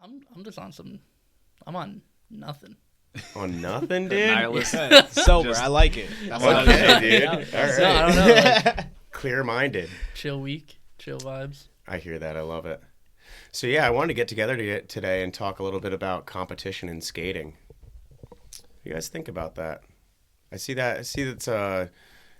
I'm just on some. I'm on nothing. On nothing, dude. Sober. I like it. Okay, dude. All right. So, I don't know. Like, Clear-minded. chill week, chill vibes. I hear that. I love it. So yeah, I wanted to get together today and talk a little bit about competition in skating. What do you guys think about that? I see that's it's a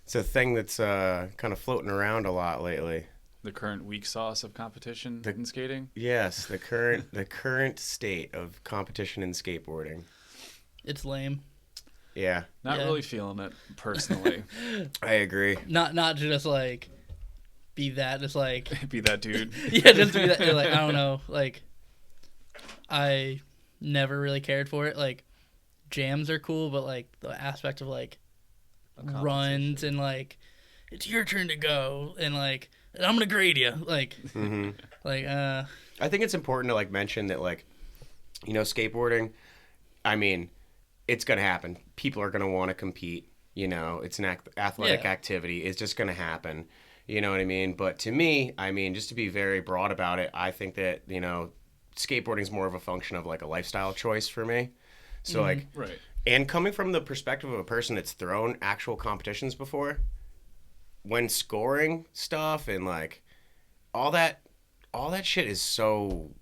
thing that's kind of floating around a lot lately. The current weak sauce of competition in skating? Yes, the current state of competition in skateboarding. It's lame. Yeah. Not really feeling it personally. I agree. Not just like be that, just like Be that dude. yeah, just be that. Like I don't know, like I never really cared for it. Like jams are cool, but like the aspect of like runs and like it's your turn to go and like I'm gonna grade you, like like I think it's important to like mention that like skateboarding. I mean, it's gonna happen. People are gonna want to compete. It's an athletic activity. It's just gonna happen. You know what I mean? But to me, I mean, just to be very broad about it, I think that, skateboarding is more of a function of like a lifestyle choice for me. So like, right. And coming from the perspective of a person that's thrown actual competitions before, when scoring stuff and like all that shit is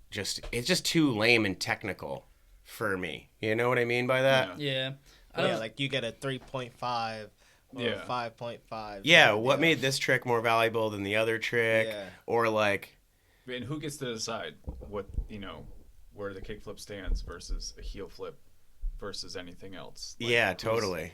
it's just too lame and technical for me. You know what I mean by that? Yeah. Like you get a 3.5 or 5.5. Yeah, what made this trick more valuable than the other trick? Yeah. Or like... And who gets to decide what, where the kickflip stands versus a heel flip versus anything else? Like, yeah, totally.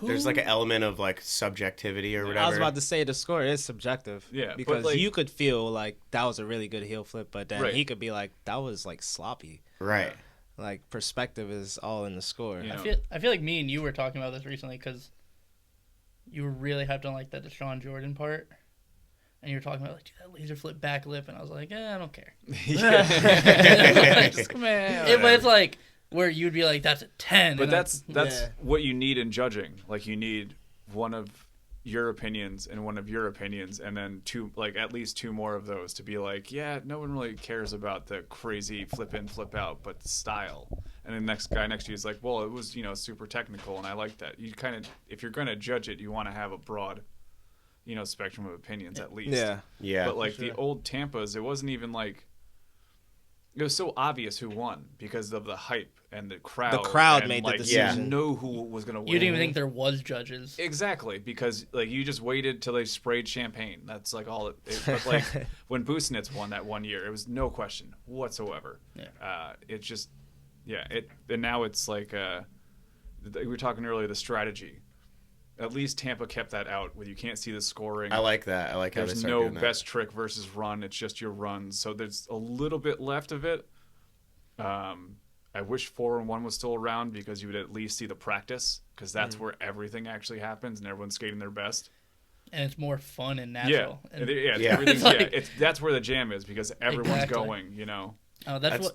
There's like an element of like subjectivity or whatever. I was about to say the score is subjective. Yeah, because like, you could feel like that was a really good heel flip, but then right. he could be like, that was like sloppy. Right. Like perspective is all in the score. I feel like me and you were talking about this recently because you were really hyped on like that Deshaun Jordan part, and you were talking about like, dude, that laser flip back lip, and I was like, I don't care. Just, man, but it's like where you'd be like, that's a 10. But that's what you need in judging. Like you need one of your opinions and one of your opinions, and then at least two more of those to be like, yeah, no one really cares about the crazy flip in, flip out, but the style. And the next guy next to you is like, well, it was, super technical, and I like that. You kind of, if you're going to judge it, you want to have a broad, spectrum of opinions at least. Yeah. Yeah. But like the old Tampas, it wasn't even like, it was so obvious who won because of the hype and the crowd. The crowd and made like, the decision. You know who was going to win. You didn't even think there was judges. Exactly, because like you just waited till they sprayed champagne. That's like all it but like when Busnitz won that one year, it was no question whatsoever. Yeah. It just and now it's like we were talking earlier, the strategy. At least Tampa kept that out where you can't see the scoring. I like that. I like how there's they no doing that. best trick versus run. It's just your runs. So there's a little bit left of it. I wish 4-1 was still around because you would at least see the practice because that's where everything actually happens and everyone's skating their best. And it's more fun and natural. That's where the jam is because everyone's going. Oh, that's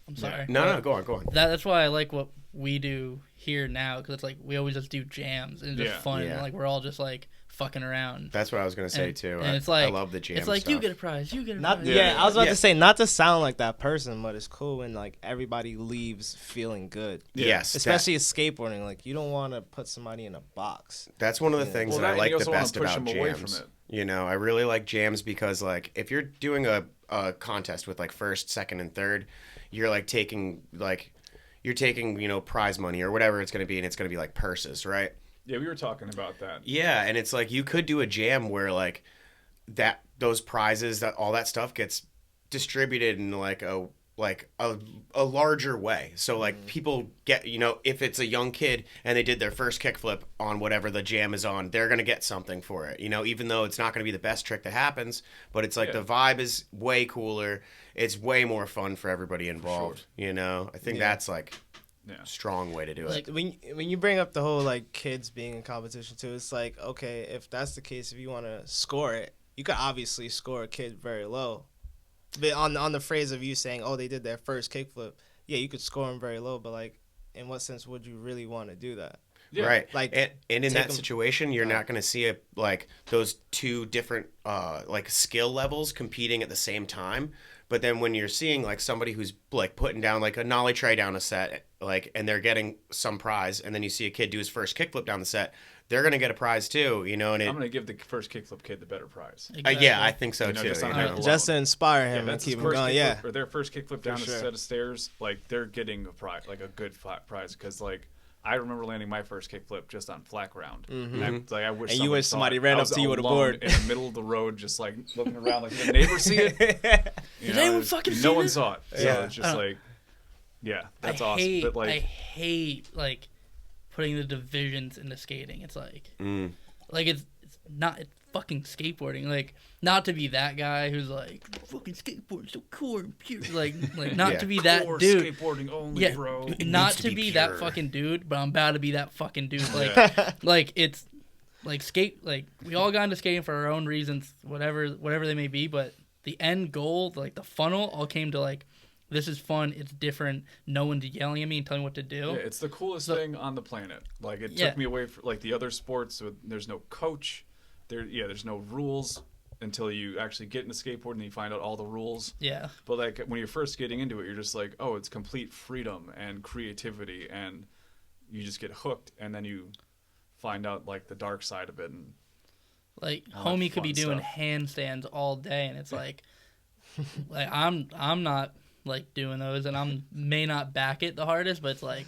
I'm sorry. No, go on. That's why I like what we do here now because it's like we always just do jams and it's just fun. Yeah. And like we're all just like fucking around. That's what I was gonna say too. And it's like I love the jam. It's like stuff. you get a prize, you get a Not prize. I was about to say not to sound like that person, but it's cool when like everybody leaves feeling good. Yes, especially skateboarding. Like you don't want to put somebody in a box. That's one of the things that I like the best about away jams. from it. I really like jams because like if you're doing a contest with like first, second, and third, you're like taking prize money or whatever it's gonna be, and it's gonna be like purses, right? Yeah, we were talking about that. Yeah, and it's like you could do a jam where like those prizes, that all that stuff gets distributed in like a larger way. So like people get, if it's a young kid and they did their first kickflip on whatever the jam is on, they're going to get something for it. Even though it's not going to be the best trick that happens, but it's like the vibe is way cooler. It's way more fun for everybody involved. I think that's like strong way to do it. Like when you bring up the whole like kids being in competition too, it's like, okay, if that's the case, if you want to score it, you could obviously score a kid very low. But on the phrase of you saying, oh, they did their first kickflip, yeah, you could score them very low, but like, in what sense would you really want to do that? Yeah. Right. Like, and in that situation, you're not going to see those two different like skill levels competing at the same time. But then when you're seeing like somebody who's like putting down like a nollie tray down a set, like, and they're getting some prize, and then you see a kid do his first kickflip down the set, they're gonna get a prize too, you know. And I'm gonna give the first kickflip kid the better prize. Exactly. yeah, I think so You know, too. just on you that know? alone. Just to inspire him and that's keep his him first going. kickflip, Yeah. or their first kickflip down a sure. set of stairs. Like they're getting a prize, like a good prize, because like. I remember landing my first kickflip just on flat ground. Mm-hmm. And I wish And you someone wish saw somebody it. ran I up was to you with a alone board. in the middle of the road, just like looking around, like did the neighbor see it? Did anyone fucking see No one this? saw it. So Yeah. it's just like, yeah, that's awesome. Hate, But like, I hate like putting the divisions into skating. It's like, like it's not fucking skateboarding. Like, not to be that guy who's like fucking skateboarding so cool and pure. Like not Yeah. to be that core dude. skateboarding only, Yeah, bro. not to to be be pure. that fucking dude, but I'm about to be that fucking dude. Like, Yeah. like it's like skate. Like we all got into skating for our own reasons, whatever they may be. But the end goal, like the funnel, all came to like, this is fun. It's different. No one's yelling at me and telling me what to do. Yeah, it's the coolest thing on the planet. Like it Yeah. took me away from like the other sports. So there's no coach. There's no rules until you actually get into skateboarding and you find out all the rules. Yeah. But like when you're first getting into it, you're just like, oh, it's complete freedom and creativity, and you just get hooked, and then you find out like the dark side of it. And Like all that homie could be fun doing stuff. handstands all day, and it's like, like I'm not like doing those, and I may not back it the hardest, but it's like,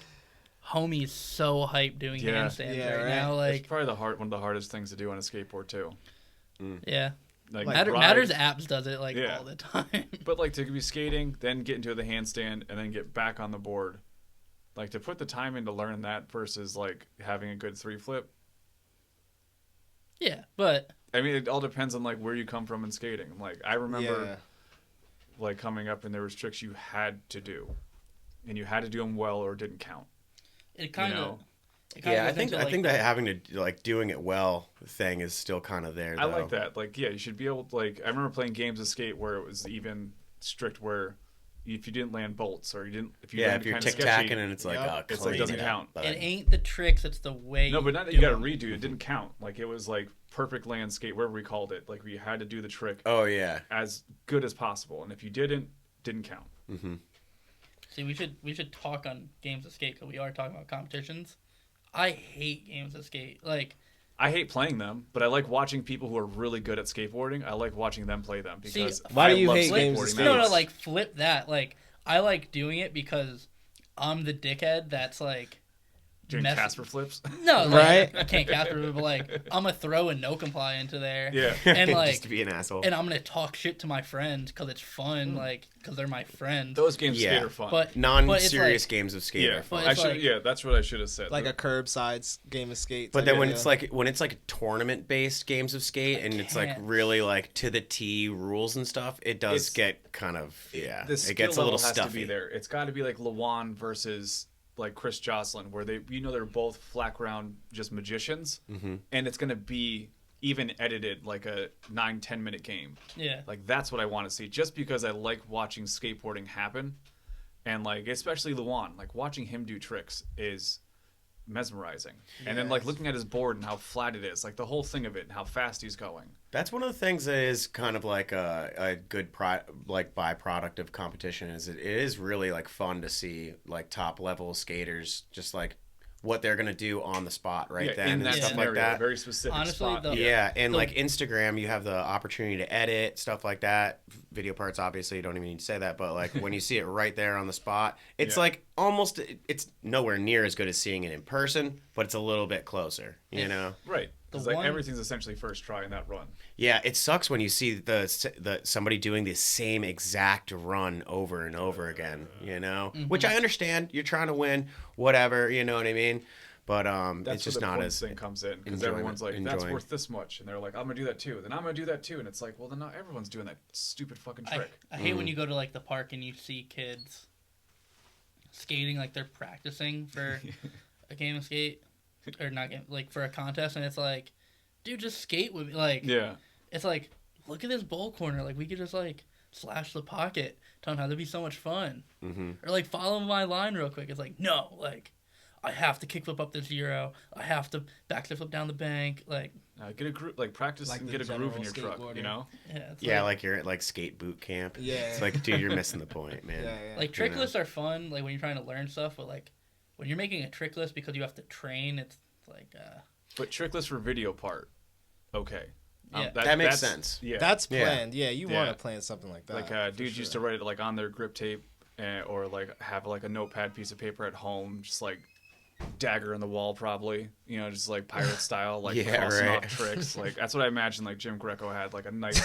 homie's so hyped doing Yeah. handstands Yeah, right right. now. it's Like, probably one of the hardest things to do on a skateboard too. yeah, Like Like, Matters apps does it like Yeah. all the time. But like to be skating, then get into the handstand, and then get back on the board, like to put the time in to learn that versus like having a good 3-flip. Yeah, but I mean, it all depends on like where you come from in skating. Like I remember, like coming up, and there was tricks you had to do, and you had to do them well or it didn't count. it kind of. know. Yeah, I think that having to like doing it well thing is still kind of there. Though. I like that. Like, yeah, you should be able to, like, I remember playing games of skate where it was even strict where if you didn't land bolts or If landed you're kinda tic sketchy, tacking and it's like, Yeah. oh, It's like, clean doesn't it count. up, It bud. ain't the tricks; it's the way. no, but not that do you got to them. redo. It didn't count. Like, it was like perfect land skate, whatever we called it. Like, we had to do the trick Oh yeah. as good as possible. And if you didn't count. Mm-hmm. See, we should talk on games of skate because we are talking about competitions. I hate games of skate. Like, I hate playing them, but I like watching people who are really good at skateboarding. I like watching them play them See, because why do I you love hate games of skateboarding skate? that no, much. like flip that. Like, I like doing it because I'm the dickhead that's like doing mess- Casper flips. No, like, Right? I can't Casper, but like I'm gonna throw a no comply into there. Yeah. And like, just to be an asshole. and I'm gonna talk shit to my friends because it's fun, like because they're my friends. Those games of Yeah. skate are fun. But Non-serious like- games of skate yeah, are fun. But it's like- yeah, that's what I should have said. Like a curbside game of skate. But type then when deal. it's like tournament based games of skate and it's like can't. really like to the T rules and stuff, it does It's- get kind of the it skill gets a little level has stuffy. to be there. It's got to be like Lawan versus like Chris Jocelyn, where they're both flat ground just magicians, and it's gonna be even edited like a 9-10 minute game. yeah, Like that's what I want to see, just because I like watching skateboarding happen, and like especially Lawan, like watching him do tricks is mesmerizing. And then like Yes. looking at his board and how flat it is, like the whole thing of it and how fast he's going. That's one of the things that is kind of like a good byproduct of competition is it is really like fun to see like top level skaters just like what they're gonna do on the spot right Yeah, then in and that stuff scenario, like that. a very specific Honestly, spot. though- Yeah, and The- like Instagram, you have the opportunity to edit stuff like that. Video parts, obviously, you don't even need to say that, but like when you see it right there on the spot, it's Yeah. like almost it's nowhere near as good as seeing it in person, but it's a little bit closer, you know. Right. Because The like one- everything's essentially first try in that run. Yeah, it sucks when you see the somebody doing the same exact run over and over again, you know. Which I understand, you're trying to win, whatever, you know what I mean. But That's it's just where the not points as thing comes in, because enjoyment- everyone's like, that's enjoying. worth this much, and they're like, I'm gonna do that too. Then I'm gonna do that too, and it's like, well, then not everyone's doing that stupid fucking trick. I hate when you go to like the park and you see kids skating like they're practicing for a game of skate or not game like for a contest, and it's like, dude, just skate with me. Like, Yeah. it's like, look at this bowl corner. Like, we could just like slash the pocket. Tell them how that'd be so much fun. Mhm. Or like follow my line real quick. It's like, no, like I have to kickflip up the 0. I have to backflip down the bank. Like, get a group, like practice Like and the get a groove in your general truck. skateboarder. You know. yeah, it's Yeah, like you're at like skate boot camp. Yeah. It's like, dude, you're missing the point, man. Yeah. like trick lists are fun. Like when you're trying to learn stuff, but like when you're making a trick list because you have to train, it's like. But trick list for video part, okay. Yeah. That makes that's- sense. Yeah. That's planned. Yeah, you want Yeah. to plan something like that. Like dudes used to write it like on their grip tape, or like have like a notepad piece of paper at home, just like dagger in the wall, probably. You know, just like pirate style, like Yeah, crossing right. off tricks. Like that's what I imagine. Like Jim Greco had like a nice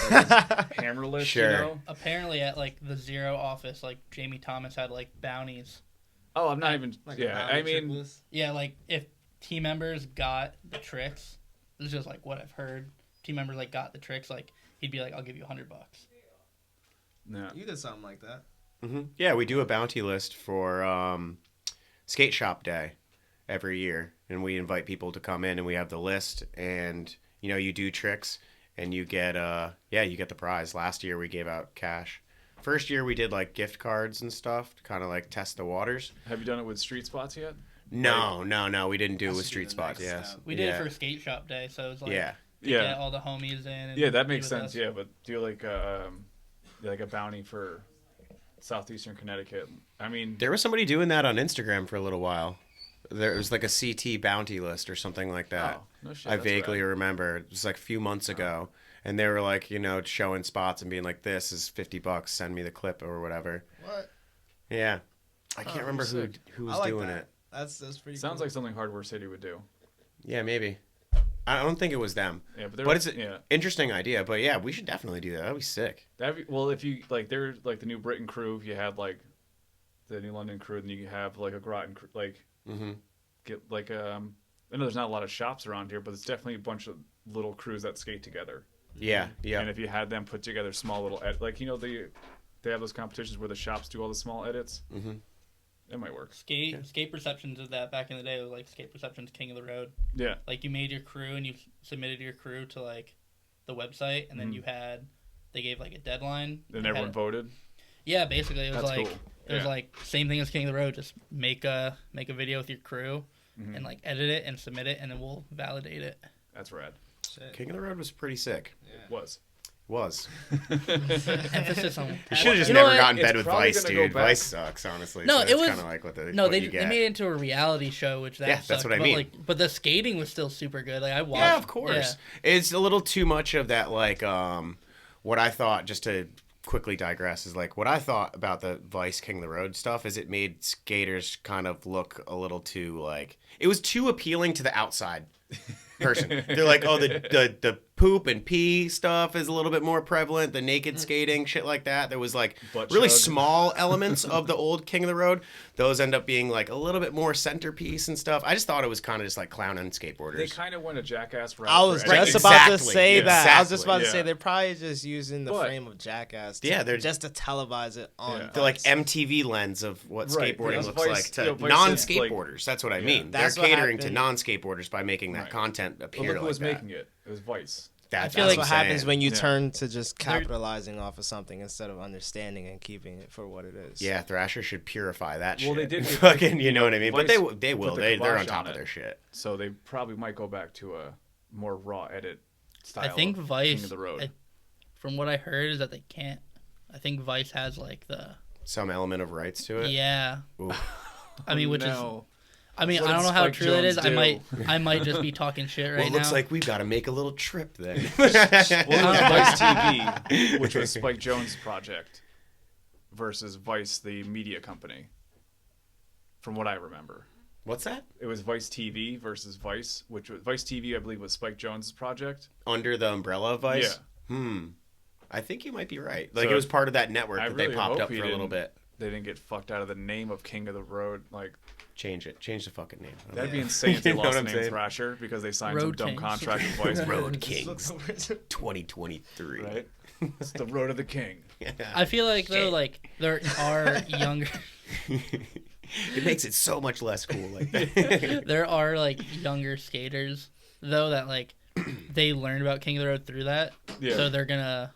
hammer list. Sure. You know? Apparently, at like the 0 office, like Jamie Thomas had like bounties. Oh, I'm not even. Like a yeah, bounty I mean, checklist. Yeah, like if team members got the tricks, this is just like what I've heard. Team members like got the tricks, like he'd be like, "I'll give you $100." yeah. You did something like that. Yeah, we do a bounty list for skate shop day every year, and we invite people to come in, and we have the list, and you know, you do tricks, and you get you get the prize. Last year we gave out cash. First year we did like gift cards and stuff to kind of like test the waters. Have you done it with street spots yet? No, we didn't do it That with should be street the spots. next Yes, step. We did it for skate shop day, so it was like yeah. to Yeah. get all the homies in. And Yeah, that be makes with sense. us. Yeah, but do like a bounty for southeastern Connecticut. I mean, There was somebody doing that on Instagram for a little while. There was like a CT bounty list or something like that. oh, no shit. I that's vaguely rad. remember. It was like a few months ago. And they were like, you know, showing spots and being like, this is $50, send me the clip or whatever. What? Yeah. I can't remember sick. who was I like doing that. it. That's pretty. Sounds cool. like something Hardware City would do. Yeah, maybe. I don't think it was them. Yeah, But it's an yeah. interesting idea. But yeah, we should definitely do that. That'd be sick. Well, if you like, they're like the New Britain crew. If you had like the New London crew, then you have like a Groton crew. Like Mm-hmm. get like I know there's not a lot of shops around here, but it's definitely a bunch of little crews that skate together. Yeah, yeah. And if you had them put together small little like you know they have those competitions where the shops do all the small edits. Mm-hmm. It might work. Skate Perceptions did that back in the day. It was like Skate Perceptions King of the Road. Yeah. Like you made your crew and you submitted your crew to like the website, and then they gave like a deadline. Then They everyone had- voted. Yeah, basically it was That's like cool. it was Yeah. like same thing as King of the Road. Just make a video with your crew Mhm. and like edit it and submit it, and then we'll validate it. That's rad. Shit. King of the Road was pretty sick. Was. Was. Emphasis on. You should have just You know never what? got in bed It's with probably Vice, gonna go dude. back. Vice sucks, honestly. No, so it that's was- kind of like what No, what they you get. made it into a reality show, which that Yeah, that's sucked, what I but, mean. Like, but the skating was still super good. Like I watched. Yeah, of course. Yeah. It's a little too much of that, like, what I thought, just to quickly digress, is like, what I thought about the Vice King of the Road stuff is it made skaters kind of look a little too, like, it was too appealing to the outside person. They're like, oh, the poop and pee stuff is a little bit more prevalent, the naked skating, shit like that. There was, like, Butt really chug. small elements of the old King of the Road. Those end up being, like, a little bit more centerpiece and stuff. I just thought it was kind of just like clowning skateboarders. They kind of went a Jackass route. I was for just editing. about to Exactly. say Yeah. that. I was just about to Exactly. say Yeah. they're probably just using the But- frame of Jackass. Yeah, they're- just to televise it on. Yeah. The like Vice. MTV lens of what Right, skateboarding because looks Vice- like to you know, Vice non-skateboarders. is That's what I Yeah. mean. That's They're what catering to happened. non-skateboarders by making that Right. content Well, appear look who like was that. making it. It was Vice. That's feel what like That's I'm what happens saying. when you Yeah. turn to just capitalizing off of something instead of understanding and keeping it for what it is. Yeah, Thrasher should purify that Well, shit. they did get- Fucking, you know what I mean? But Vice they will. put the They're on kibosh top on of it. their shit. So they probably might go back to a more raw edit style. I think of Vice. King of the Road. From what I heard, is that they can't. I think Vice has like the. Some element of rights to it. Yeah. Ooh. I mean, which is. No. I mean, What I don't did know how Spike true it is. Jonze I do? might just be talking shit right Well, it looks now. like we've got to make a little trip then. Well, Vice TV, which was Spike Jonze' project, versus Vice, the media company. From what I remember, What's that? it was Vice TV versus Vice, which was Vice TV, I believe, was Spike Jonze' project. Under the umbrella of Vice? I think you might be right. Like, So it was part of that network I that they really popped hope up he for a little didn't- bit. They didn't get fucked out of the name of King of the Road. Like Change it. Change the fucking name. that'd be Yeah. insane if they You know lost what the I'm name saying? Thrasher because they signed Road some dumb Kings. contract with Vice. Road Kings 2023. Right? It's the Road of the King. I feel like though, like there are younger, It makes it so much less cool like that. there are like younger skaters though that like they learned about King of the Road through that. Yeah. So they're gonna.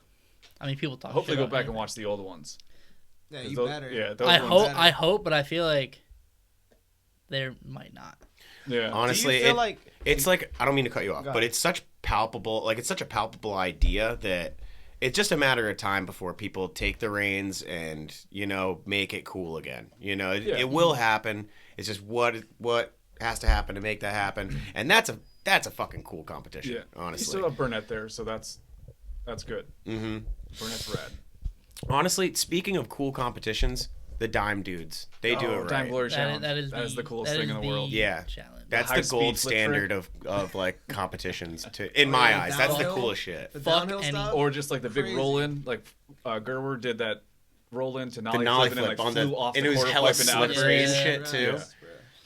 I mean, people talk. Hopefully, shit go about back it. and watch the old ones. Yeah, 'Cause you those- better. Yeah, those I ones- hope. better. I hope, but I feel like there might not. Yeah. Honestly, Do you feel like it's like, I don't mean to cut you off, Go but ahead. it's such a palpable idea that it's just a matter of time before people take the reins and, you know, make it cool again. You know, it will happen. It's just what has to happen to make that happen. And that's a fucking cool competition, honestly. You still have Burnett there, so that's good. Mm-hmm. Burnett's rad. Honestly, speaking of cool competitions, the Dime Dudes, they do it right. Dime Glory Challenge. That is the coolest thing in the world. Yeah. challenge. That's high the gold speed flip standard of like competitions in my eyes. That's the downhill? coolest shit. the Fuck downhill any- stuff? Or just like the big Crazy. roll in, like Gerber did that roll in to The nollie nollie flip and flip then on like the flew off and the it was quarter hella pipe and out of slippery and space. shit too. Yeah.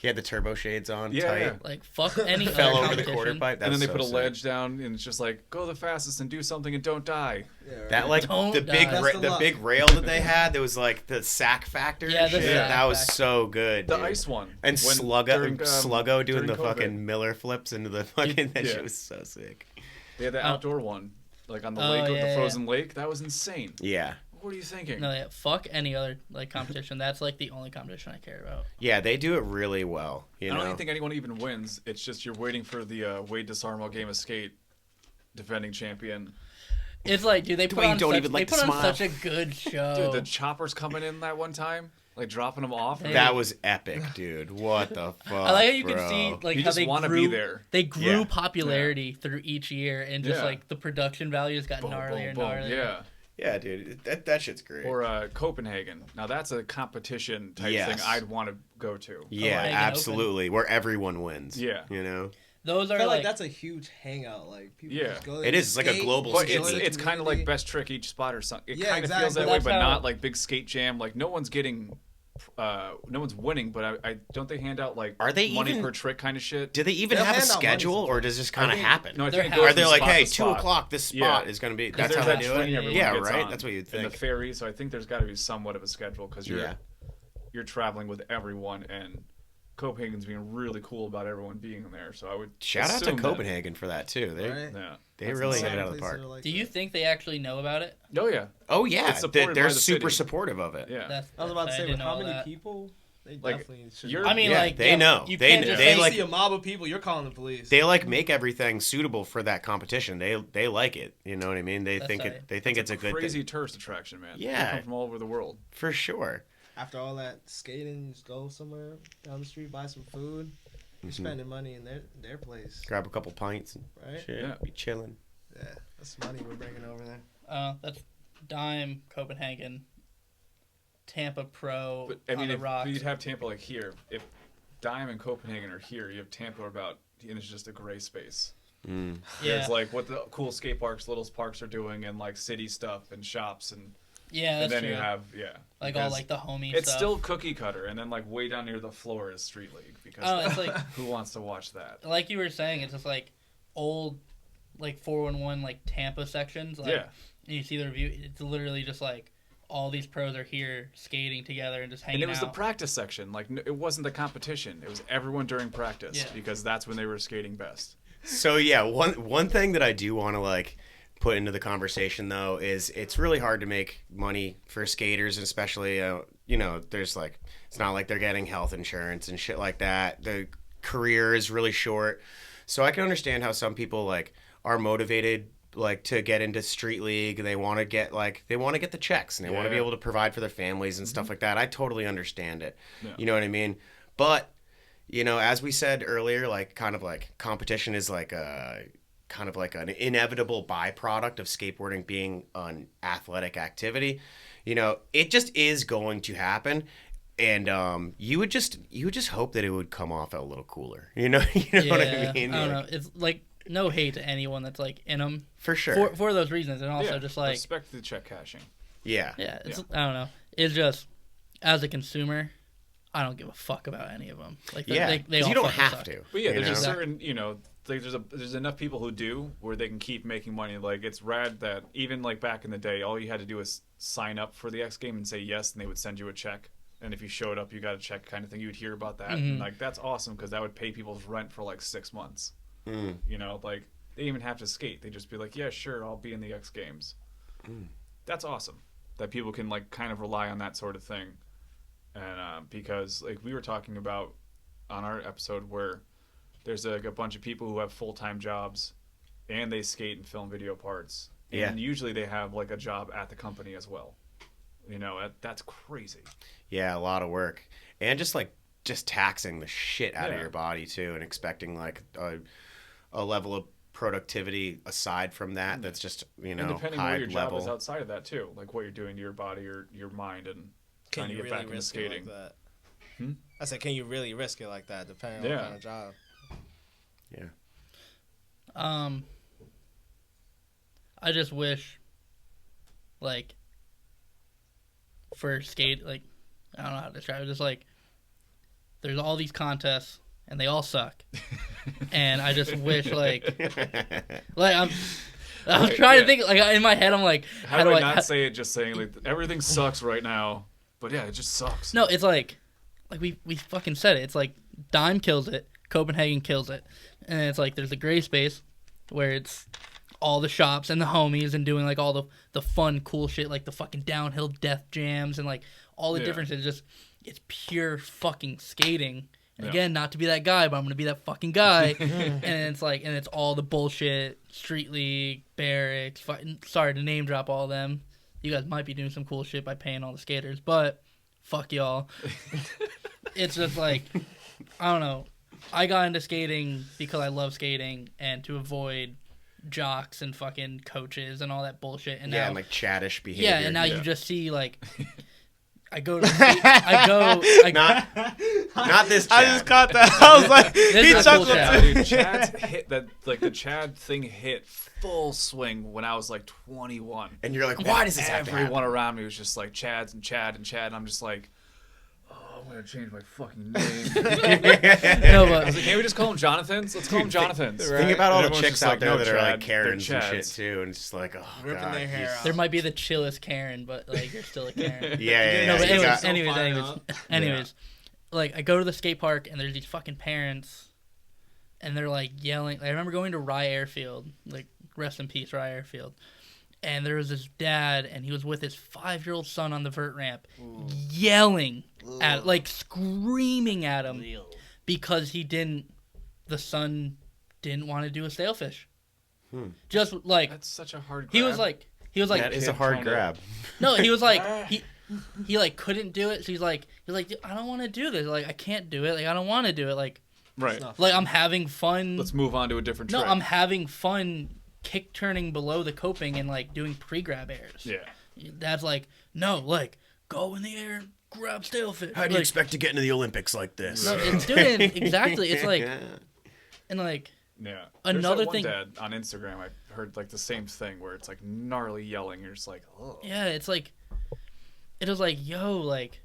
He had the turbo shades on Yeah, tight. yeah. Like fuck any Fell other over the competition. quarter pipe. And then they put a sick. ledge down, and it's just like, go the fastest and do something and don't die. Yeah, right. That like Don't the big die. Best of the luck. big rail that they had. There was like the sack factor. Yeah, and the shit. sack That was factor. so good. The dude. ice one. And when- Sluggo doing during the COVID. fucking Miller flips into the fucking. That yeah. shit was so sick. They had the outdoor one, like on the Oh, lake, yeah, the yeah. frozen lake. That was insane. Yeah. What are you thinking? No, yeah, fuck any other like competition. That's like the only competition I care about. Yeah, they do it really well. You I know. don't even think anyone even wins. It's just you're waiting for the Wade DeSarmo game of skate, defending champion. It's like, dude, they put way you on don't such, even like they to put on smile. such a good show. Dude, the choppers coming in that one time, like dropping them off. Hey. That was epic, dude. What the fuck? I like how you bro. can see like You how just they wanna grew. be there. They grew Yeah. popularity through each year, and just Yeah. like the production values got Boom, gnarlier boom, and boom. gnarlier. Yeah. Yeah, dude. That shit's great. Or Copenhagen. Now that's a competition type Yes. thing I'd want to go to. yeah, Copenhagen absolutely. Where everyone wins. Yeah. You know. Those I are feel like like that's a huge hangout. Like people Yeah. just go there It to is. It's like a skate, global But skate. enjoy the it's kind of like community. best trick each spot or something. It Yeah, kind of feels exactly. that way, That's but how- not like big skate jam. Like no one's getting, no one's winning. But I don't they hand out like Are they money even- per trick kind of shit? Do they even They'll have a hand out money schedule, or sometimes. does this kind of think- happen? No, I They're think it half- goes Are they from like, spot hey, to 2 spot. o'clock, this Yeah. spot is going to be. 'Cause That's there's how they that do train it. everyone Yeah, gets right. on That's what you'd in the think. ferry. So I think there's got to be somewhat of a schedule because Yeah. you're traveling with everyone, and Copenhagen's being really cool about everyone being there. So I would Shout out to assume that- Copenhagen for that too. They Right? Yeah. they That's really insane. hit it out of the Places park. are like Do you that. think they actually know about it? Oh yeah. Oh yeah, It's supported they're by the super city. supportive of it. Yeah. That's, I was about to I say, didn't with know how all many that. people, they Like, definitely should. you're- I mean, Yeah, like they yeah, know. You They- can't just they say- like- see a mob of people, you're calling the police. They like make everything suitable for that competition. They like it. You know what I mean? They That's think right. it. They think it's a good crazy thing tourist attraction, man. Yeah. They come from all over the world. for sure. After all that skating, you just go somewhere down the street, buy some food. You're spending money in their place, Grab a couple pints and right? shit. Yeah. Be chilling. Yeah, that's money we're bringing over there. That's Dime, Copenhagen, Tampa Pro But I mean, on the if rocks. you'd have Tampa like here, if Dime and Copenhagen are here, you have Tampa about, and it's just a gray space. Mm. Yeah, It's like what the cool skate parks, little parks are doing, and like city stuff and shops, and yeah, and that's then true. you have like all because like the homie it's stuff. still cookie cutter, and then like way down near the floor is Street League because Oh, it's like who wants to watch that? like you were saying, it's just like old like 411 like Tampa sections. Like, Yeah. and you see the review. It's literally just like all these pros are here skating together and just hanging And it was the out. practice section. Like it wasn't the competition. It was everyone during practice Yeah. because that's when they were skating best. So yeah, one thing that I do want to like put into the conversation though is it's really hard to make money for skaters, and especially you know, there's like it's not like they're getting health insurance and shit like that. The career is really short, so I can understand how some people like are motivated like to get into street league, and they want to get the checks, and they want to be Yeah. able to provide for their families and stuff like that. I totally understand it. Yeah. You know what I mean? But you know, as we said earlier, like kind of like competition is like a kind of like an inevitable byproduct of skateboarding being an athletic activity. You know, it just is going to happen. And you would just hope that it would come off a little cooler. You know, what I mean? I don't Like, know. It's like no hate to anyone that's like in them for sure. for those reasons, and also yeah, just like respect the check cashing. Yeah. yeah, it's I don't know. It's just as a consumer, I don't give a fuck about any of them. Like they, Yeah. they 'Cause all you don't fucking have suck. to. But yeah, you there's know? a certain, like there's enough people who do where they can keep making money. Like it's rad that even like back in the day, all you had to do was sign up for the X game and say yes, and they would send you a check. And if you showed up, you got a check kind of thing. You would hear about that. And like that's awesome because that would pay people's rent for like 6 months. Mm. You know, like they didn't even have to skate. They just be like, yeah, sure, I'll be in the X Games. That's awesome that people can like kind of rely on that sort of thing. And because like we were talking about on our episode where there's a bunch of people who have full-time jobs and they skate and film video parts. And usually they have like a job at the company as well. You know, that's crazy. Yeah, a lot of work. And just taxing the shit out of your body too, and expecting like a level of productivity aside from that that's just, you know, and depending high where your level. job is outside of that too, like what you're doing to your body or your mind and trying to get back into skating. Like that? I said, can you really risk it like that, depending on what kind of job? Yeah. I just wish, like, for skate, like, I don't know how to describe it. Just like, there's all these contests and they all suck, and I just wish like I'm trying to think, like, in my head I'm like, how do I not say it just saying like everything sucks right now, but yeah, it just sucks. No, it's like we fucking said it. It's like Dime kills it, Copenhagen kills it, and it's like there's a gray space where it's all the shops and the homies and doing like all the fun cool shit, like the fucking downhill death jams and like all the differences. Just it's pure fucking skating. And again, not to be that guy, but I'm gonna be that fucking guy. And it's like, and it's all the bullshit, Street League, Barracks. Sorry to name drop all of them. You guys might be doing some cool shit by paying all the skaters, but fuck y'all. It's just like, I don't know. I got into skating because I love skating and to avoid jocks and fucking coaches and all that bullshit. And now, and like chattish behavior. Yeah, and now you just see like. I go to not this Chad. I just caught that. I was like, he chuckled. Dude, Chad's hit that, like the Chad thing hit full swing when I was like 21. And you're like, why does this have to happen? Everyone around me was just like Chad's and Chad and Chad, and I'm just like, oh, I'm gonna change my fucking name. No, but I was like, can't we just call him Jonathan's? Let's call him Jonathan's. Think about all the Everyone's chicks just out like, there no, that are Chad, like Karens they're and shit Chads. too, and just like, oh Ripping god, their hair out. there might be the chillest Karen, but like you're still a Karen. Yeah. No, but you got- anyways, like I go to the skate park and there's these fucking parents, and they're like yelling. I remember going to Rye Airfield, like rest in peace, Rye Airfield, and there was this dad, and he was with his 5-year-old son on the vert ramp, yelling at, like screaming at him because the son didn't want to do a sailfish. Just like That's such a hard grab. he was like that is a hard grab. no, he was like he like couldn't do it. So he's like I don't want to do this. Like I can't do it. Like I don't want to do it. Like I'm having fun. Let's move on to a different trick. No, I'm having fun kick turning below the coping and like doing pre-grab airs. Yeah. Dad's like, no, like go in the air, grab sailfish. How do you expect to get into the Olympics like this? No, it's doing exactly. It's like, and like. Yeah. Another There's thing. that one dad on Instagram, I heard like the same thing where it's like gnarly yelling. You're just like, oh. Yeah, it's like, it was like, yo, like,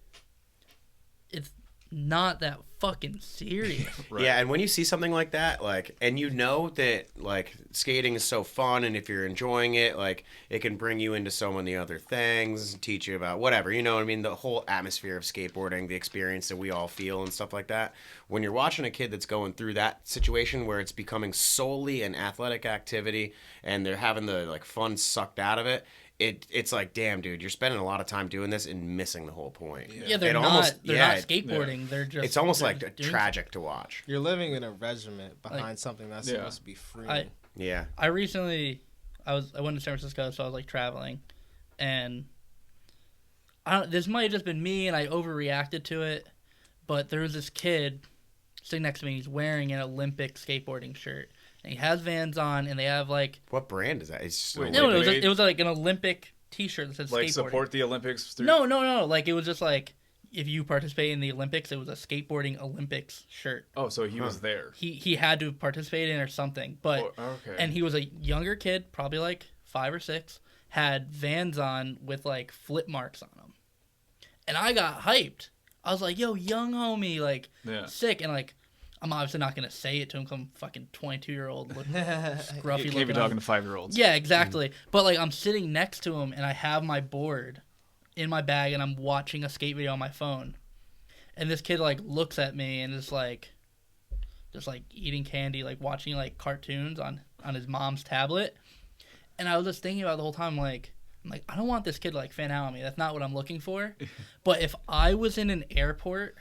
it's not that fucking serious. Right. Yeah, and when you see something like that, like, and you know that, like, skating is so fun, and if you're enjoying it, like, it can bring you into so many other things, teach you about whatever, you know what I mean? The whole atmosphere of skateboarding, the experience that we all feel and stuff like that. When you're watching a kid that's going through that situation where it's becoming solely an athletic activity, and they're having the, like, fun sucked out of it, it's like, damn, dude, you're spending a lot of time doing this and missing the whole point. Yeah, they're not skateboarding. Yeah. They're just. It's almost they're like just doing tragic to watch. You're living in a regiment behind Like, something that's supposed to be free. Yeah. I recently, I went to San Francisco, so I was like traveling, and this might have just been me, and I overreacted to it, but there was this kid sitting next to me. He's wearing an Olympic skateboarding shirt, and he has Vans on, and they have like. What brand is that? It's just Wait, No, it was like an Olympic T-shirt that said Like skateboarding. support the Olympics. Through... No. Like it was just like if you participate in the Olympics, it was a skateboarding Olympics shirt. Oh, so he was there. He had to participate in or something, but okay. and he was a younger kid, probably like 5 or 6, had Vans on with like flip marks on them, and I got hyped. I was like, "Yo, young homie, like sick," and like. I'm obviously not going to say it to him because I'm fucking 22-year-old scruffy You can't be talking to 5-year-olds. Yeah, exactly. But like I'm sitting next to him and I have my board in my bag and I'm watching a skate video on my phone. And this kid like looks at me and is like just like eating candy, like watching like cartoons on his mom's tablet. And I was just thinking about it the whole time, like, I'm like, I don't want this kid to like fan out on me. That's not what I'm looking for. But if I was in an airport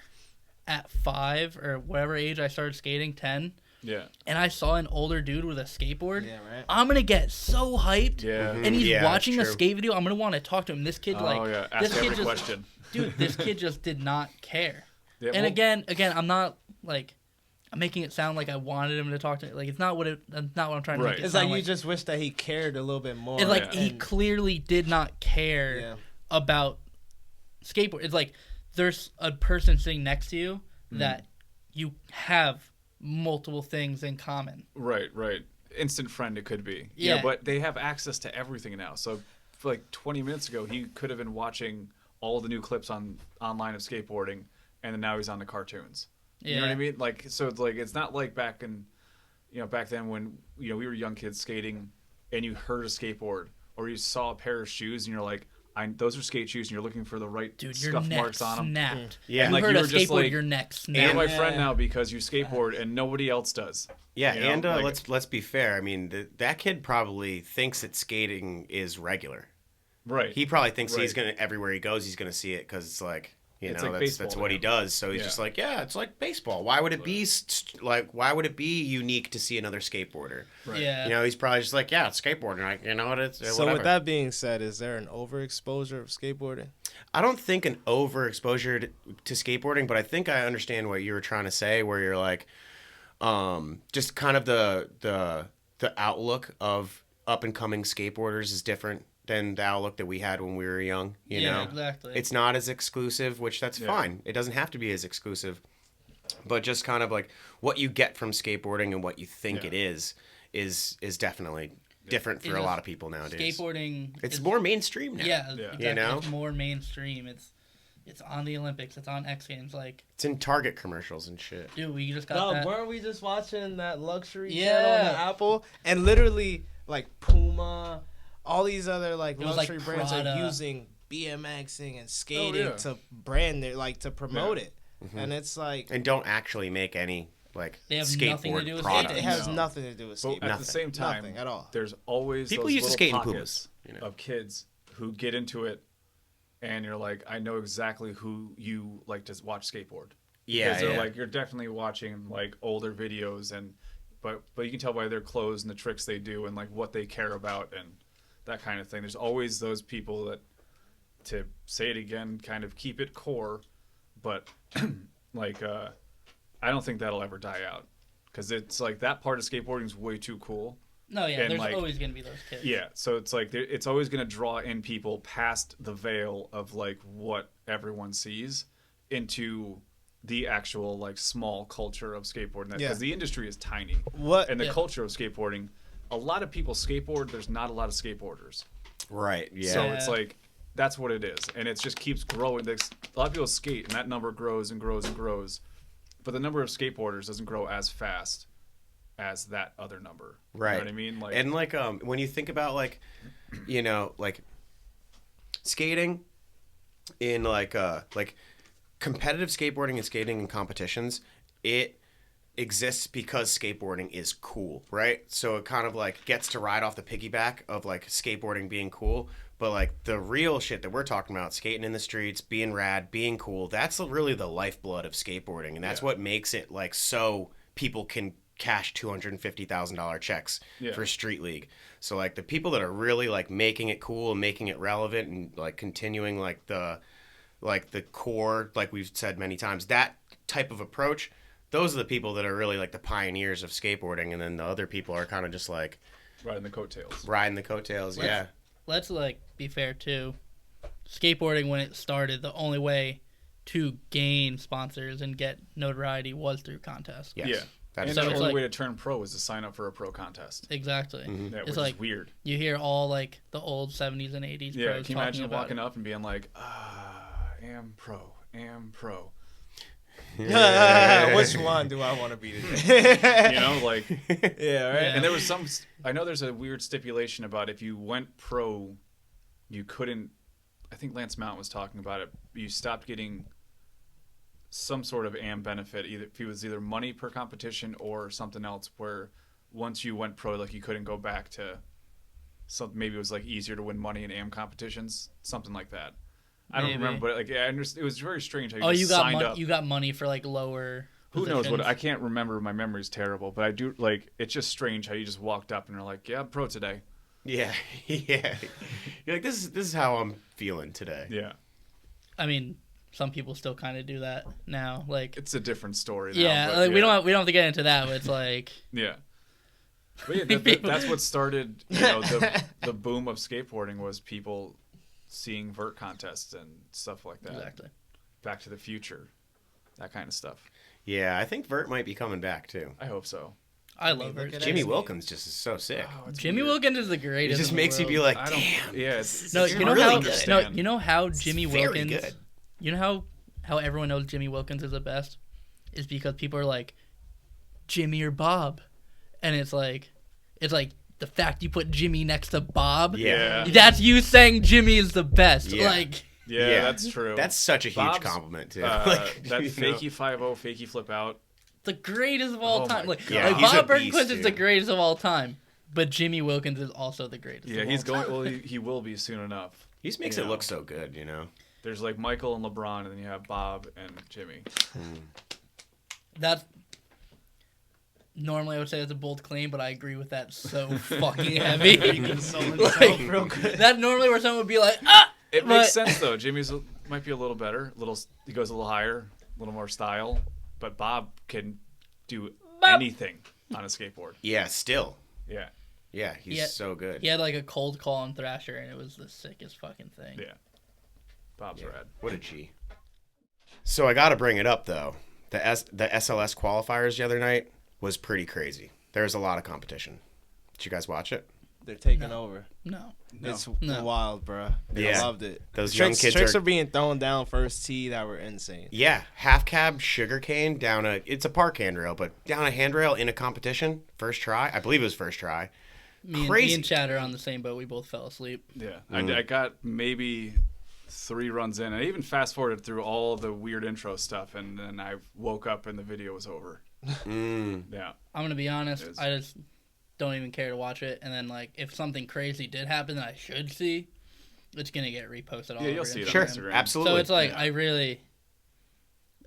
at 5 or whatever age I started skating, 10, Yeah. and I saw an older dude with a skateboard, Yeah, right. I'm gonna get so hyped. Yeah. And he's Yeah, watching a true. skate video. I'm gonna want to talk to him. This kid, like, Oh yeah. this Ask kid every just, question. dude, this kid just did not care. Yeah, And well, again, I'm not like, I'm making it sound like I wanted him to talk to me. Like, it's not what I'm trying to Right. make it It's sound like like. you just wish that he cared a little bit more. It's like Yeah. he clearly did not care Yeah. about skateboard. It's like there's a person sitting next to you that you have multiple things in common. right. Instant friend it could be. Yeah. But they have access to everything now. So for like 20 minutes ago, he could have been watching all the new clips online of skateboarding, and then now he's on the cartoons. You know what I mean? Like, so it's like, it's not like back then when, we were young kids skating and you heard a skateboard or you saw a pair of shoes and you're like, those are skate shoes and you're looking for the right Dude, your scuff neck marks on them. snapped. Yeah. You Like, heard you a were just skateboard, like, your neck You're snapped. my friend now because you skateboard and nobody else does. Yeah, You know, and like- let's be fair. I mean, that kid probably thinks that skating is regular. Right. He probably thinks he's Right. gonna everywhere he goes, he's gonna see it because it's like It's know like that's baseball what to he him. does. So he's Yeah. just like, yeah, it's like baseball. Why would it be why would it be unique to see another skateboarder? Right. Yeah. You know, he's probably just like, yeah, it's skateboarding. Like, you know what it's So whatever. with that being said, is there an overexposure of skateboarding? I don't think an overexposure to skateboarding, but I think I understand what you were trying to say, where you're like, just kind of the outlook of up and coming skateboarders is different than the outlook that we had when we were young. You know, exactly. it's not as exclusive, which that's Yeah. fine. It doesn't have to be as exclusive, but just kind of like what you get from skateboarding and what you think Yeah. it is definitely different for It's a lot just of people nowadays. skateboarding. It's is, more mainstream now. Yeah, Yeah. exactly. You know? It's more mainstream. It's on the Olympics. It's on X Games. Like, It's in Target commercials and shit. dude, we just got No, that. weren't we just watching that luxury Yeah. channel on the Apple? And literally, like Puma, all these other like It was, like, luxury brands are Prada. using BMXing and skating yeah. to brand it, like to promote Yeah. it. And it's like And don't actually make any like They have skateboard nothing to do with products. it skating. has No. nothing to do with But skateboarding. at Nothing. the same time, Nothing at all. there's always People those used to little skate in pockets Pumas, you know. of kids who get into it, and you're like, I know exactly who you like to watch skateboard. Yeah, Because they're yeah. like, you're definitely watching like older videos, but you can tell by their clothes and the tricks they do and like what they care about and that kind of thing. There's always those people that, to say it again, kind of keep it core, but like I don't think that'll ever die out because it's like that part of skateboarding is way too cool. No, yeah, and, there's like- always gonna be those kids. Yeah, so it's like it's always going to draw in people past the veil of like what everyone sees into the actual like small culture of skateboarding because Yeah. the industry is tiny What? and the Yeah. culture of skateboarding. A lot of people skateboard. There's not a lot of skateboarders. Right. Yeah. So Yeah. it's like that's what it is, and it just keeps growing. A lot of people skate, and that number grows and grows and grows, but the number of skateboarders doesn't grow as fast as that other number. Right. You know what I mean? Like, And like when you think about like like skating in like competitive skateboarding and skating in competitions, it exists because skateboarding is cool, right? So it kind of like gets to ride off the piggyback of like skateboarding being cool, but like the real shit that we're talking about, skating in the streets, being rad, being cool, that's really the lifeblood of skateboarding, and that's Yeah. what makes it like so people can cash $250,000 checks Yeah. for street league. So like the people that are really like making it cool and making it relevant and like continuing like the core, like we've said many times, that type of approach, those are the people that are really like the pioneers of skateboarding, and then the other people are kind of just like riding the coattails. riding the coattails. Yeah. Let's like be fair too. Skateboarding when it started, the only way to gain sponsors and get notoriety was through contests. Yes. Yeah. That's And So the it's only like- way to turn pro is to sign up for a pro contest. Exactly. Mm-hmm. Yeah, It's which like is weird. you hear all like the old 70s and 80s Yeah, pros can you talking imagine about walking it. up and being like, am pro. Which one do I want to be today? You know, like, Yeah, right. Yeah. and there was I know there's a weird stipulation about if you went pro, you couldn't, I think Lance Mount was talking about it, you stopped getting some sort of AM benefit, either if it was either money per competition or something else, where once you went pro, like you couldn't go back to something, maybe it was like easier to win money in AM competitions, something like that. I don't Maybe. remember, but like I understand, it was very strange how you Oh, just you got signed up. you got money for like lower. Who knows what? positions. I can't remember. My memory's terrible, but I do like. It's just strange how you just walked up and you're like, "Yeah, I'm pro today." Yeah, yeah. You're like, this is how I'm feeling today. Yeah, I mean, some people still kind of do that now. Like, it's a different story. Now, yeah, but like yeah. we don't have to get into that. But it's like, Yeah. But yeah, that's what started, the boom of skateboarding was people seeing vert contests and stuff like that. exactly. Back to the Future, that kind of stuff. Yeah, I think Vert might be coming back too. I hope so. I love look her. at Jimmy X-Men. Wilkins just is so sick. Oh, it's Jimmy weird. Wilkins is the It greatest. just in the makes you world. be like, I don't. damn. Yeah, it's No, it's you know really how good. no, you know how Jimmy very Wilkins. good. You know how everyone knows Jimmy Wilkins is the best, is because people are like, Jimmy or Bob, and it's like the fact you put Jimmy next to Bob. Yeah. That's you saying Jimmy is the best. Yeah. Like, Yeah, that's true. That's such a huge Bob's, compliment too. that you know? fakie 5-0, fakie flip out. the greatest of all Oh time. my Like, God. Yeah, like he's a Bob beast, Burnquist is the dude. greatest of all time, but Jimmy Wilkins is also the greatest. Yeah, of he's all going. time. Well, he will be soon enough. He just makes you it know. look so good, you know. There's like Michael and LeBron, and then you have Bob and Jimmy. That's normally I would say that's a bold claim, but I agree with that so fucking heavy. Like, real good. that normally where someone would be like, ah. It But- makes sense though. Jimmy's might be a little better. He goes a little higher, a little more style. But Bob can do anything on a skateboard. Yeah, still. Yeah, Yeah, he's Yeah. so good. He had like a cold call on Thrasher, and it was the sickest fucking thing. yeah. Bob's rad. What a G. So I got to bring it up though. The SLS qualifiers the other night was pretty crazy. There was a lot of competition. Did you guys watch it? They're taking over. No. It's No. wild, bro. Yeah. I loved it. Those Tricks, young kids tricks are- are being thrown down first tee that were insane. Yeah, half cab sugarcane down it's a park handrail, but down a handrail in a competition, first try. I believe it was first try. Me Crazy. and Chad are on the same boat. We both fell asleep. Yeah, I got maybe 3 runs in. I even fast forwarded through all the weird intro stuff, and then I woke up and the video was over. Yeah, I'm gonna be honest. It is. I just don't even care to watch it. And then like, if something crazy did happen that I should see, it's gonna get reposted all Yeah, over you'll see it on Sure, Instagram. Instagram. absolutely. So it's like Yeah. I really.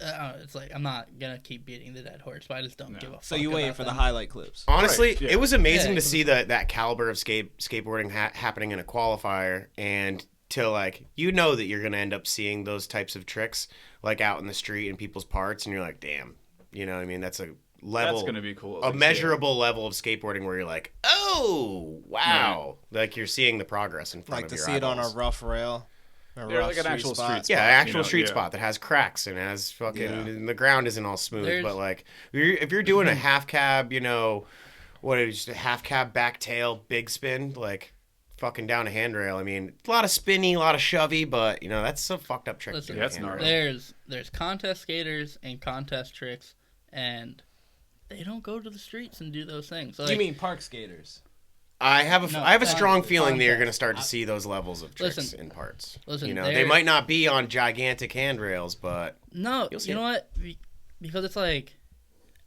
It's like I'm not gonna keep beating the dead horse, but I just don't No. give a fuck. So you waiting about for the them. highlight clips. Honestly, Right, yeah. it was amazing Yeah, to see that caliber of skateboarding happening in a qualifier, and to like that you're gonna end up seeing those types of tricks like out in the street in people's parts, and you're like, damn, you know what I mean? That's a level, that's gonna be cool. a measurable level of skateboarding where you're like, oh wow, like you're seeing the progress in front Like of to your see it on a eyeballs. rough rail. Yeah, like an actual street Yeah, spot, actual you know, street yeah. spot that has cracks and has fucking and the ground isn't all smooth. There's- But like, if you're doing a half cab, what is a half cab back tail big spin, like fucking down a handrail. I mean, a lot of spinny, a lot of shovey, but that's a fucked up trick. Listen, to do Yeah, that's a handrail. gnarly. There's contest skaters and contest tricks, and they don't go to the streets and do those things. So, like, You mean park skaters? I have No, I have a strong feeling that you're contest. going to start to see those levels of tricks Listen, in parts. listen, they there- might not be on gigantic handrails, but No, You'll see you know it. what? Because it's like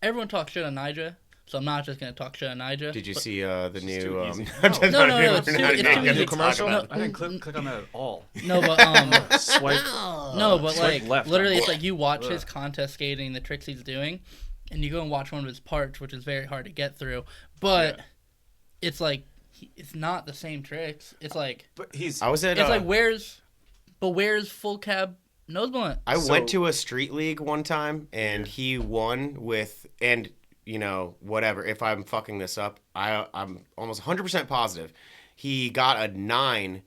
everyone talks shit on Nija, so I'm not just gonna talk shit on Nija. did you but- see the new? too easy. I'm just No, not no, even- it's too- we're not it's even too gonna easy. talk Commercial? about it. I didn't click on that at all. No, but Swipe. no, but Swipe like left. literally, it's like you watch Ugh. his contest skating, the tricks he's doing, and you go and watch one of his parts, which is very hard to get through. But Yeah. it's like it's not the same tricks. It's like But he's. I was at. it's like where's full cab nose blunt? I So- went to a street league one time, and he won with, and whatever. If I'm fucking this up, I'm almost 100% positive. He got a 9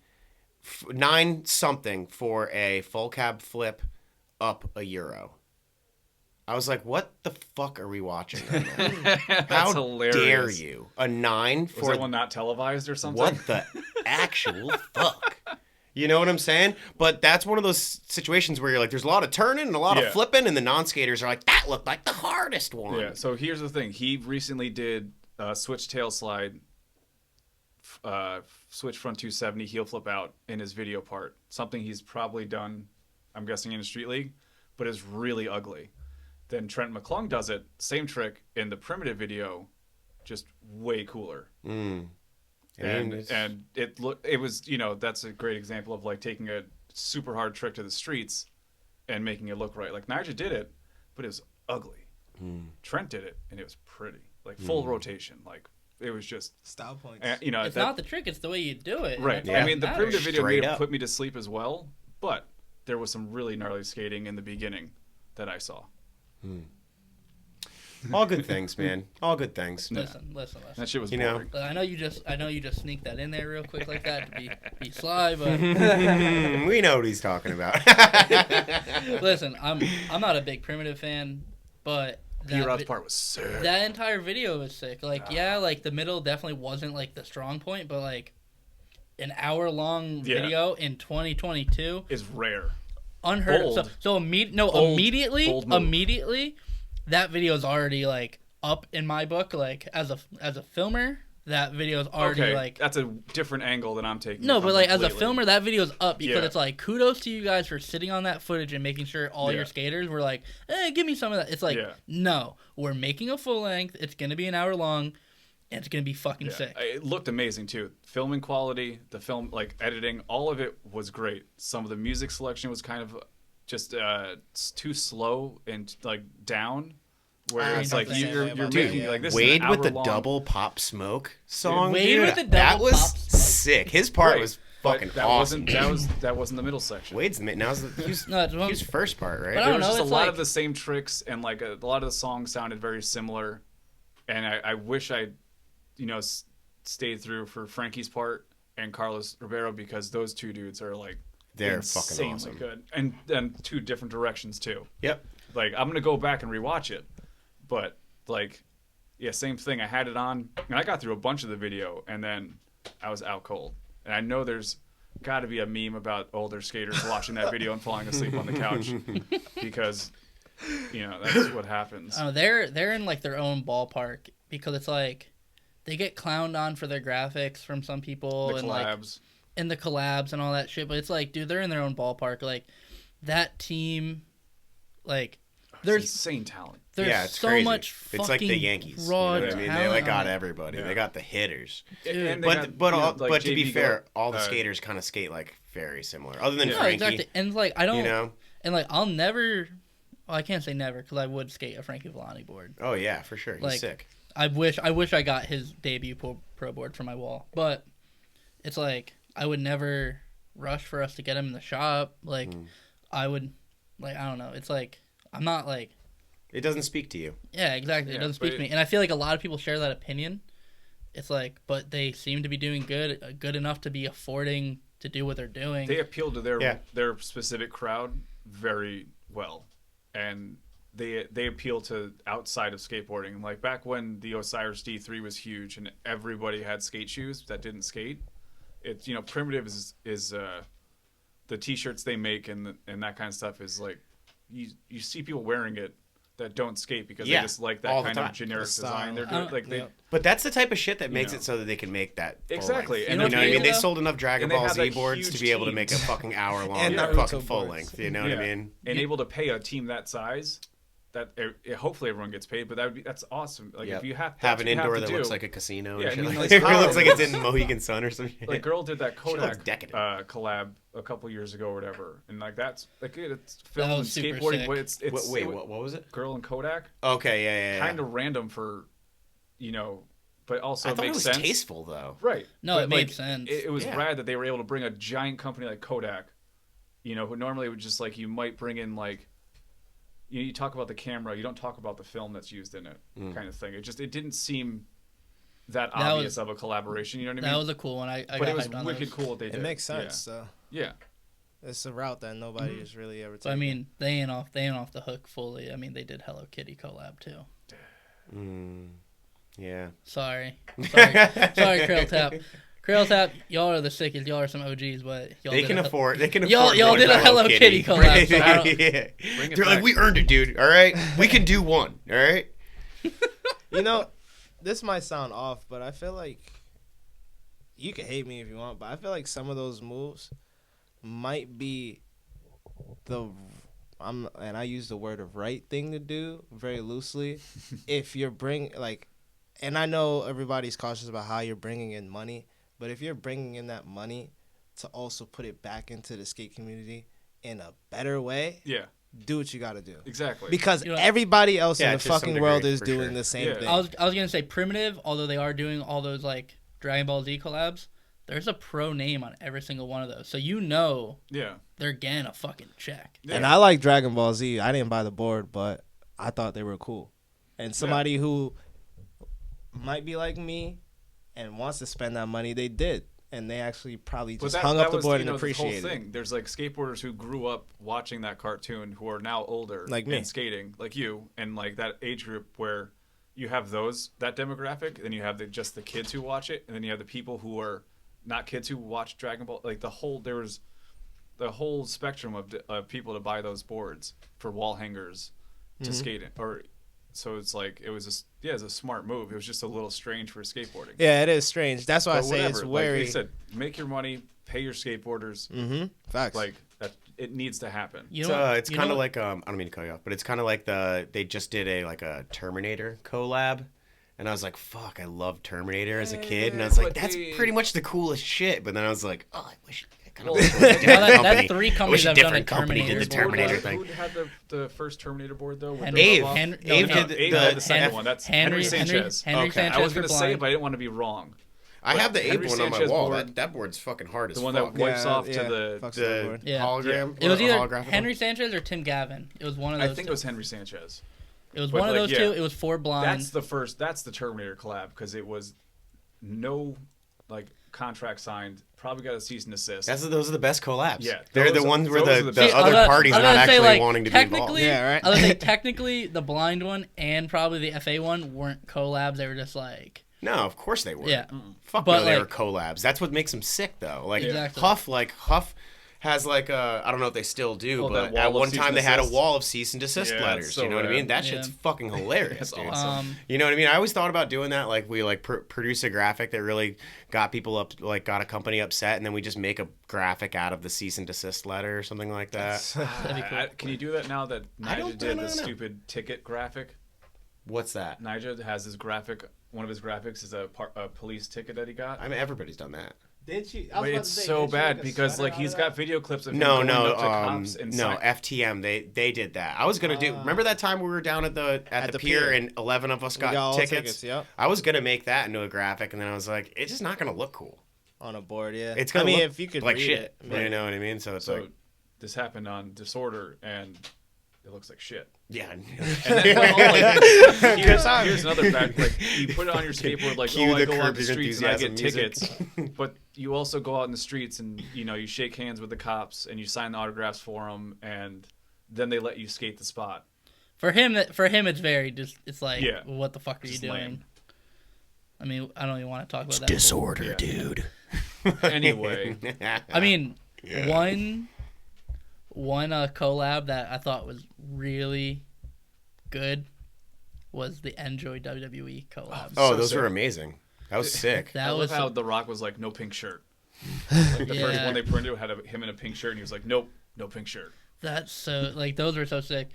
something for a full cab flip up a euro. I was like, what the fuck are we watching right now? That's How hilarious. dare you? A 9 Was for that one not televised or something? what the actual fuck? You know what I'm saying? But that's one of those situations where you're like, there's a lot of turning and a lot of Yeah. flipping, and the non-skaters are like, that looked like the hardest one. Yeah. So here's the thing. He recently did switch tail slide, switch front 270, heel flip out in his video part. Something he's probably done, I'm guessing, in a street league, but is really ugly. Then Trent McClung does it, same trick in the primitive video, just way cooler. Mm. I mean, it's- And it was that's a great example of like taking a super hard trick to the streets and making it look right. Like Nyjah did it, but it was ugly. Trent did it, and it was pretty. Like full rotation. Like it was just style points. You know, It's not the trick; it's the way you do it. Right. Yeah. I mean, the primitive video Straight may have up. put me to sleep as well, but there was some really gnarly skating in the beginning that I saw. All good things, man. All good things. Listen. That shit was You know. boring. I know you just sneaked that in there real quick like that to be sly, but We know what he's talking about. listen, I'm not a big primitive fan, but P-Rod's part was sick. that entire video was sick. Like, yeah, like the middle definitely wasn't like the strong point, but like an hour-long video in 2022 Is rare. unheard Bold. of. So Bold move. immediately that video is already like up in my book. Like as a filmer, that video is already Okay, like that's a different angle than I'm taking. no, if but I'm like as a completely- filmer, that video's up because Yeah. it's like kudos to you guys for sitting on that footage and making sure all your Yeah. skaters were like, give me some of that. It's like, Yeah. no, we're making a full length. It's gonna be an hour long, and it's gonna be fucking Yeah. sick. It looked amazing too. Filming quality, the film, like editing, all of it was great. Some of the music selection was kind of just too slow and like down. Where I it's know like what you're you're saying about making that. like this Wade is an with the hour-long- double Pop Smoke song, Wade dude. with the that double was Pop Smoke. sick. His part Right, was but fucking that awesome. that wasn't the middle section. Wade's now's the he's, No, it's one- he's first part, right? But I There don't was know, just a it's lot like- of the same tricks, and like a lot of the songs sounded very similar. And I wish I, stayed through for Frankie's part and Carlos Ribeiro, because those two dudes are like They're fucking insanely awesome. good, and two different directions too. Yep. Like I'm gonna go back and rewatch it, but like, yeah, same thing. I had it on, and I got through a bunch of the video, and then I was out cold. And I know there's got to be a meme about older skaters watching that video and falling asleep on the couch, because that's what happens. They're in like their own ballpark because it's like they get clowned on for their graphics from some people The and like collabs. and the collabs and all that shit. But it's like, dude, they're in their own ballpark. Like that team, like there's insane talent. there's Yeah, it's so crazy. much fucking It's like the Yankees. raw You know what I mean? They talent like got on it. everybody. Yeah. They got the hitters. And they But got, but to be JV fair, Go- all the skaters kind of skate like very similar, other than No, Frankie. exactly. And like I don't, You know? and like I'll never. Well, I can't say never because I would skate a Frankie Villani board. Oh yeah, for sure. He's Like, sick. I wish I got his debut pro board for my wall, but it's like I would never rush for us to get him in the shop. Like I would, like I don't know. It's like I'm not like It doesn't speak to you. yeah, exactly. It Yeah, doesn't speak but to me, and I feel like a lot of people share that opinion. It's like, but they seem to be doing good enough to be affording to do what they're doing. They appeal to Yeah. their specific crowd very well, and they appeal to outside of skateboarding. Like back when the Osiris D3 was huge and everybody had skate shoes that didn't skate. It's Primitive is the t-shirts they make and that kind of stuff is like you see people wearing it that don't skate because Yeah, they just like all that the kind of time. generic The design. They're style. doing like they. Yeah. But that's the type of shit that makes know. it so that they can make that full Exactly. length. And You know they're what I mean? able They to- sold enough Dragon and they Ball have Z that boards to huge be able to team. make a fucking hour long And fucking Naruto full boards. length. You know what I mean? And able to pay a team that size, that hopefully everyone gets paid. But that's awesome. Like Yep. if you have Have an you have indoor to that do. looks like a casino. Yeah, and shit I mean, like like, that. It looks like how- it's in Mohegan Sun or something. Like girl did that Shit looks Kodak decadent. collab a couple years ago or whatever, and like that's like it's That film and was super skateboarding, sick. but it's Wait, what was it? Girl and Kodak, Okay, yeah. kind of random for, but also I it thought it makes was sense. tasteful though. Right. No, But, it made like, sense. It was Yeah. rad that they were able to bring a giant company like Kodak, who normally would just like you might bring in like. You talk about the camera, you don't talk about the film that's used in it, kind of thing. It didn't seem that obvious of a collaboration. You know what I mean? That was a cool one. I but got it was hyped on wicked those. cool what they did. It makes sense. So Yeah. it's a route that nobody has really ever taken. So I mean, they ain't off the hook fully. I mean, they did Hello Kitty collab too. Yeah. Sorry, Trail Tap. Trail Tap, y'all are the sickest. Y'all are some OGs, but y'all They did can a- afford. They can Y'all- afford. y'all one did a Hello Kitty collab, so I don't- Yeah. Bring it They're like, back. we earned it, dude. All right, we can do one. All right. This might sound off, but I feel like you can hate me if you want, but I feel like some of those moves might be and I use the word of right thing to do very loosely. If you're and I know everybody's cautious about how you're bringing in money, but if you're bringing in that money to also put it back into the skate community in a better way, Yeah. do what you got to do. Exactly. Because You know, everybody else in the to some fucking world degree, is for doing sure. the same Yeah. thing. I was gonna say Primitive, although they are doing all those like Dragon Ball Z collabs. There's a pro name on every single one of those, so you know Yeah. they're getting a fucking check. Yeah. And I like Dragon Ball Z. I didn't buy the board, but I thought they were cool. And somebody who might be like me and wants to spend that money, they did. And they actually probably just hung up the was, board you know, and appreciated the whole it. thing. There's like skateboarders who grew up watching that cartoon who are now older Like me. and skating, like you, and like that age group where you have that demographic, then you have just the kids who watch it, and then you have the people who are not kids who watch Dragon Ball. Like there was the whole spectrum of people to buy those boards for wall hangers to skate in, or so it's like it was a smart move. It was just a little strange for skateboarding. Yeah, it is strange. That's why I But say it's whatever, wary. Like they said, make your money, pay your skateboarders. Facts. Like that, it needs to happen. You know, what- It's you kind know of what- like I don't mean to cut you off, but it's kind of like they just did a Terminator collab, and I was like, fuck, I loved Terminator as a kid, and I was like, but that's they- pretty much the coolest shit. But then I was like, oh, I wish I kind of Well, wish it was a different that's company. three I companies wish a that have done a different company did the Terminator Terminator Who thing. had the first Terminator board though? With Henry- the Abe. robot? Henry- Abe no, did no, Abe the had the second Henry- one. That's Henry Henry Sanchez. Henry Okay. Sanchez I was for gonna say blind. it, but I didn't want to be wrong. I have the Henry Abe one on my Sanchez wall. board- That board's fucking hard as The one fuck. that wipes off to fucks the the board. Yeah. hologram. It was or either holographic Henry one? Sanchez or Tim Gavin. It was one of those. I think two. it was Henry Sanchez. It was but one of like, those yeah. two. It was for blind. That's the Terminator collab because it was no like contract signed. Probably got a cease and desist. Those are the best collabs. Yeah, they're the those- ones where those are the the best. other parties I are was not gonna say, actually like, wanting to be involved. technically, Yeah, right. I was gonna say technically the blind one and probably the FA one weren't collabs. They were just like No, of course they were. yeah. Fuck But, no, they were like- collabs. That's what makes them sick, though. Like Exactly. Huff has like I don't know if they still do, Oh, that but wall at of one cease time and they had a desist. wall of cease and desist Yeah, letters. it's so You know what I rad. mean? That Yeah. shit's fucking hilarious, That's dude. awesome. You know what I mean? I always thought about doing that. Like we like produce a graphic that really got people up, like got a company upset, and then we just make a graphic out of the cease and desist letter or something like that. That'd be cool. Can you do that now that I Nija don't did know. the stupid ticket graphic? What's that? Nija has his graphic. One of his graphics is a police ticket that he got. I mean, everybody's done that. Did she? But it's so bad because like he's got video clips of him No, going no, up to cops and no. FTM, they did that. I was gonna do. Remember that time we were down at the pier, pier. and 11 of us got all tickets. Yep. I was gonna make that into a graphic, and then I was like, it's just not gonna look cool. On a board, yeah. It's gonna I mean, look if you could like read shit. it. You know what I mean? So it's So like, this happened on Disorder and it looks like shit. yeah. And then, well, like, here's another fact. Like you put it on your skateboard, like Cue I the go Curb on the Your streets and I get Enthusiasm music. tickets, but you also go out in the streets and you shake hands with the cops and you sign the autographs for them, and then they let you skate the spot. For him, it's very just. It's like, Yeah. what the fuck are you Just doing? lame. I mean, I don't even want to talk about that. Disorder, Yeah. dude. Anyway, I mean, one collab that I thought was really good was the Enjoi WWE collab. Oh, So those sick. were amazing. That was sick. That I was love how The Rock was like, no pink shirt. Like the first Yeah. one they printed had him in a pink shirt, and he was like, nope, no pink shirt. that's so like those were so sick.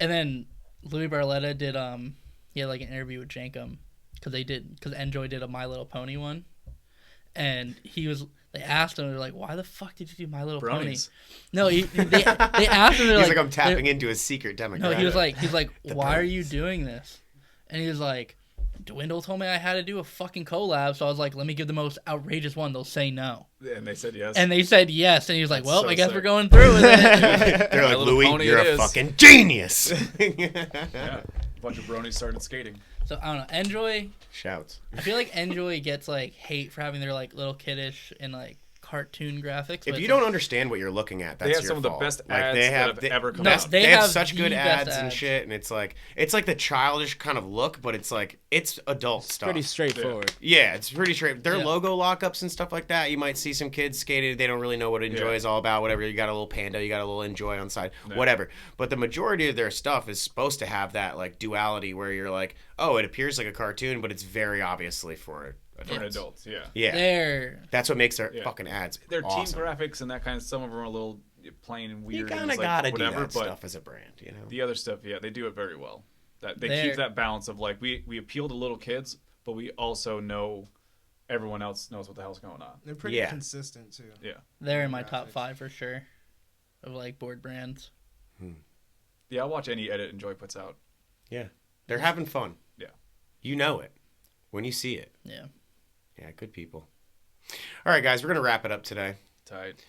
And then Louis Barletta did he had like an interview with Jankum because Enjoi did a My Little Pony one, and they asked him, they're like, why the fuck did you do My Little Bronies. Pony? No, they asked him, they're He's like, like, I'm tapping into a secret demographic. No, he's like, why are Bronies. you doing this? And he was like, Dwindle told me I had to do a fucking collab, so I was like, let me give the most outrageous one. They'll say no. And they said yes. And they said yes, and he was like, That's well, so I guess sick. we're going through with it. They're like, My Little Louis, Pony you're it a is." fucking genius. Yeah, a bunch of bronies started skating. So I don't know. Enjoi, Shouts. I feel like Enjoi gets like hate for having their like little kiddish and like cartoon graphics. If but you it's don't like, understand what you're looking at, that's They have your some of the fault. best Like, ads they that have, have they, ever come No, out. they have have such the good best ads and ads. shit, and it's like the childish kind of look, but it's like it's adult stuff. Pretty straightforward. Yeah, it's pretty straight. Their Yeah. logo lockups and stuff like that. You might see some kids skating. They don't really know what Enjoi Yeah. is all about. Whatever. You got a little panda. You got a little Enjoi on side. Yeah. Whatever. But the majority of their stuff is supposed to have that like duality where you're like, oh, it appears like a cartoon, but it's very obviously for For adults. adults, yeah. Yeah, they're that's what makes their Yeah. fucking ads. Their awesome. team graphics and that kind of some of them are a little plain and weird. You and kind of it's like, gotta whatever, do that but stuff as a brand, you know. the other stuff, yeah, they do it very well. That they They're- keep that balance of like we appeal to little kids, but we also know everyone else knows what the hell's going on. They're pretty consistent too. Yeah. They're in my top 5 for sure of like board brands. Yeah, I'll watch any edit Enjoi puts out. Yeah. They're having fun. Yeah. You know it when you see it. Yeah. Yeah, good people. All right, guys, we're going to wrap it up today. Tight.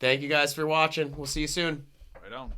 Thank you guys for watching. We'll see you soon. Right on.